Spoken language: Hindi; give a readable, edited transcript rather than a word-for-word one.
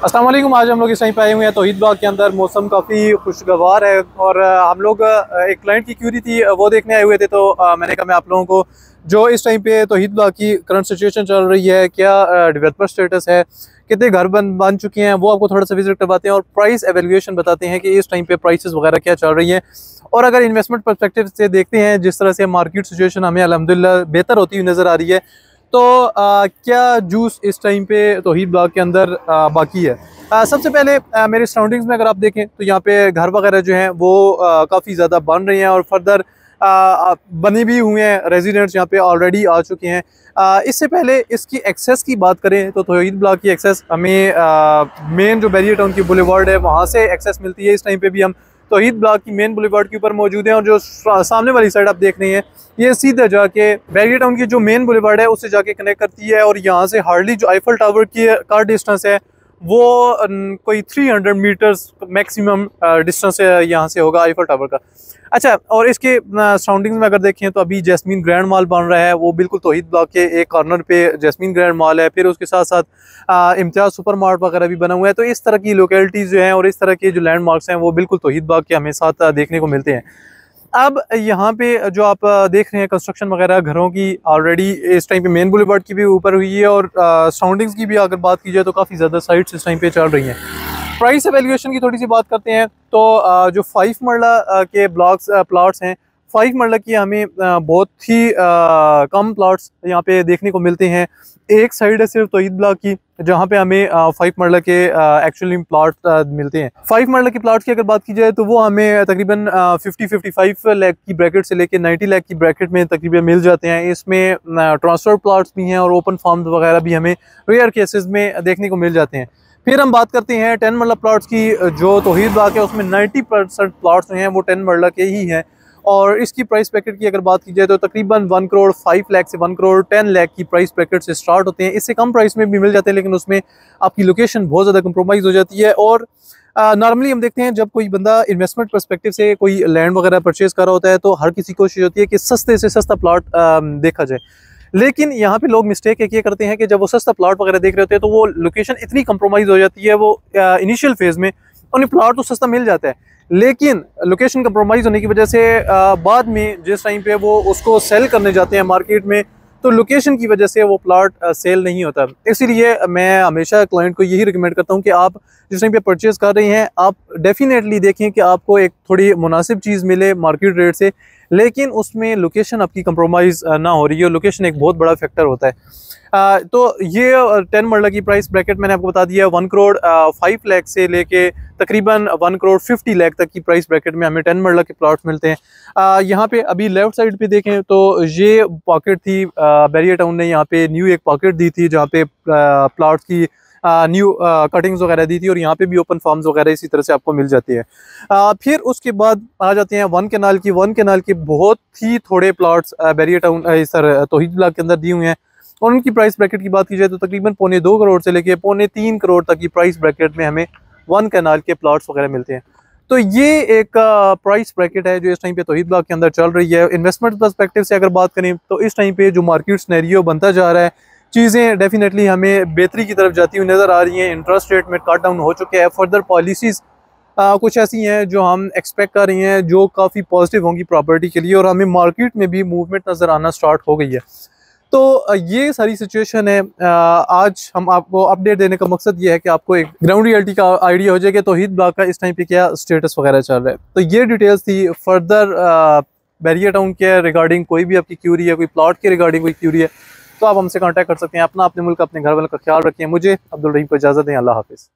अस्सलाम वालेकुम। आज हम लोग इस टाइम पे आए हुए हैं तौहीद बाग के अंदर। मौसम काफ़ी खुशगवार है और हम लोग एक क्लाइंट की क्यूरी थी वो देखने आए हुए थे। तो मैंने कहा मैं आप लोगों को जो इस टाइम पे तौहीद बाग की करंट सिचुएशन चल रही है, क्या डेवलपर स्टेटस है, कितने घर बन चुके हैं, वो आपको थोड़ा सा विजिट करवाते हैं और प्राइस एवेल्यूएशन बताते हैं कि इस टाइम पे प्राइसेस वगैरह क्या चल रही हैं। और अगर इन्वेस्टमेंट परस्पेक्टिव से देखते हैं, जिस तरह से मार्केट सिचुएशन हमें अल्हम्दुलिल्लाह बेहतर होती हुई नज़र आ रही है, तो क्या जूस इस टाइम पे तौहीद बाग के अंदर बाकी है। सबसे पहले मेरे सराउंडिंग्स में अगर आप देखें तो यहाँ पे घर वगैरह जो हैं वो काफ़ी ज़्यादा बन रहे हैं और फर्दर बने भी हुए हैं। रेजिडेंट्स यहाँ पे ऑलरेडी आ चुके हैं। इससे पहले इसकी एक्सेस की बात करें तो तौहीद बाग की एक्सेस हमें मेन जो बैरियर टाउन की बुलेवार्ड है वहाँ से एक्सेस मिलती है। इस टाइम पे भी हम तौहीद बाग की मेन बुलेवार्ड के ऊपर मौजूद हैं और जो सामने वाली साइड आप देख रहे हैं ये सीधा जाके बैरियर टाउन की जो मेन बुलेवार्ड है उससे जाके कनेक्ट करती है। और यहाँ से हार्डली जो आईफल टावर की कार डिस्टेंस है वो कोई 300 मीटर्स मैक्सिमम डिस्टेंस यहाँ से होगा आईफल टावर का। अच्छा, और इसके सराउंडिंग्स में अगर देखें तो अभी जैस्मीन ग्रैंड मॉल बन रहा है, वो बिल्कुल तौहीद बाग के एक कॉर्नर पे जैस्मीन ग्रैंड मॉल है। फिर उसके साथ साथ इम्तियाज़ सुपर मार्ट वगैरह भी बना हुआ है। तो इस तरह की लोकेलिटीज़ जो हैं और इस तरह के जो लैंडमार्क्स हैं वो बिल्कुल तौहीद बाग के हमें साथ देखने को मिलते हैं। अब यहाँ पे जो आप देख रहे हैं कंस्ट्रक्शन वगैरह घरों की ऑलरेडी इस टाइम पे मेन बुलेवार्ड की भी ऊपर हुई है और सराउंडिंग्स की भी अगर बात की जाए तो काफ़ी ज़्यादा साइट्स इस टाइम पे चल रही हैं। प्राइस एवेल्यूएशन की थोड़ी सी बात करते हैं तो जो 5 मरला के ब्लॉक्स प्लाट्स हैं, 5 मरला की हमें बहुत ही कम प्लाट्स यहाँ पे देखने को मिलते हैं। एक साइड है सिर्फ तौहीद बाग की जहाँ पे हमें 5 मरला के एक्चुअली प्लाट मिलते हैं। 5 मरला के प्लाट्स की अगर बात की जाए तो वो हमें तकरीबन 50-55 लाख की ब्रैकेट से लेके 90 लाख की ब्रैकेट में तकरीबन मिल जाते हैं। इसमें ट्रांसफर प्लाट्स भी हैं और ओपन फार्म्स वगैरह भी हमें रेयर केसेस में देखने को मिल जाते हैं। फिर हम बात करते हैं 10 मरला प्लाट्स की। जो तौहीद बाग है उसमें 90% प्लाट्स हैं वो 10 मरला के ही हैं और इसकी प्राइस ब्रैकेट की अगर बात की जाए तो तकरीबन 1 करोड़ 5 लाख से 1 करोड़ 10 लाख की प्राइस ब्रैकेट से स्टार्ट होते हैं। इससे कम प्राइस में भी मिल जाते हैं लेकिन उसमें आपकी लोकेशन बहुत ज़्यादा कंप्रोमाइज़ हो जाती है। और नॉर्मली हम देखते हैं जब कोई बंदा इन्वेस्टमेंट परस्पेक्टिव से कोई लैंड वगैरह परचेज कर रहा होता है तो हर किसी की कोशिश होती है कि सस्ते से सस्ता प्लाट देखा जाए। लेकिन यहाँ पे लोग मिस्टेक एक ये करते हैं कि जब वो सस्ता प्लाट वगैरह देख रहे होते हैं तो वो लोकेशन इतनी कंप्रोमाइज़ हो जाती है, वो इनिशियल फेज़ में उन्हें प्लाट तो सस्ता मिल जाता है लेकिन लोकेशन कंप्रोमाइज़ होने की वजह से बाद में जिस टाइम पे वो उसको सेल करने जाते हैं मार्केट में तो लोकेशन की वजह से वो प्लाट सेल नहीं होता। इसीलिए मैं हमेशा क्लाइंट को यही रिकमेंड करता हूँ कि आप जिस टाइम पे परचेज़ कर रहे हैं आप डेफिनेटली देखें कि आपको एक थोड़ी मुनासिब चीज़ मिले मार्केट रेट से, लेकिन उसमें लोकेशन आपकी कंप्रोमाइज़ ना हो रही है। लोकेशन एक बहुत बड़ा फैक्टर होता है। तो ये 10 मरला की प्राइस ब्रैकेट मैंने आपको बता दिया। 1 करोड़ 5 लाख से लेके तकरीबन 1 करोड़ 50 लाख तक की प्राइस ब्रैकेट में हमें 10 मरला के प्लॉट्स मिलते हैं। यहाँ पे अभी लेफ्ट साइड पे देखें तो ये पॉकेट थी, बैरियर टाउन ने यहाँ पे न्यू एक पॉकेट दी थी जहाँ पे प्लॉट्स की न्यू कटिंग्स वगैरह दी थी और यहाँ पे भी ओपन फार्म्स वगैरह इसी तरह से आपको मिल जाती है। फिर उसके बाद आ जाते हैं 1 कैनाल की। 1 कैनाल के बहुत ही थोड़े प्लॉट्स बैरियर टाउन सर तौहीद बाग के अंदर दिए हुए हैं और उनकी प्राइस ब्रैकेट की बात की जाए तो तकरीबन 2.25 करोड़ से लेके 2.25 करोड़ तक की प्राइस ब्रैकेट में हमें 1 कैनाल के प्लॉट्स वगैरह मिलते हैं। तो ये एक प्राइस ब्रैकेट है जो इस टाइम पे तौहीद बाग के अंदर चल रही है। इन्वेस्टमेंट पर्सपेक्टिव से अगर बात करें तो इस टाइम पे जो मार्केट सिनेरियो बनता जा रहा है, चीज़ें डेफिनेटली हमें बेहतरी की तरफ जाती हुई नज़र आ रही हैं। इंटरेस्ट रेट में कट डाउन हो चुके हैं। फर्दर पॉलिसीज़ कुछ ऐसी हैं जो हम एक्सपेक्ट कर रही हैं जो काफ़ी पॉजिटिव होंगी प्रॉपर्टी के लिए और हमें मार्केट में भी मूवमेंट नज़र आना स्टार्ट हो गई है। तो ये सारी सिचुएशन है। आज हम आपको अपडेट देने का मकसद ये है कि आपको एक ग्राउंड रियलिटी का आइडिया हो जाए कि तौहीद बाग का इस टाइम पे क्या स्टेटस वगैरह चल रहा है। तो ये डिटेल्स थी। फर्दर बैरियर टाउन के रिगार्डिंग कोई भी आपकी क्यूरी है, कोई प्लॉट के रिगार्डिंग कोई क्यूरी है तो आप हमसे कांटेक्ट कर सकते हैं। अपना, अपने मुल्क, अपने घर वालों का ख्याल रखें। मुझे अब्दुल रहीम को इजाज़त दें। अल्लाह हाफिज़।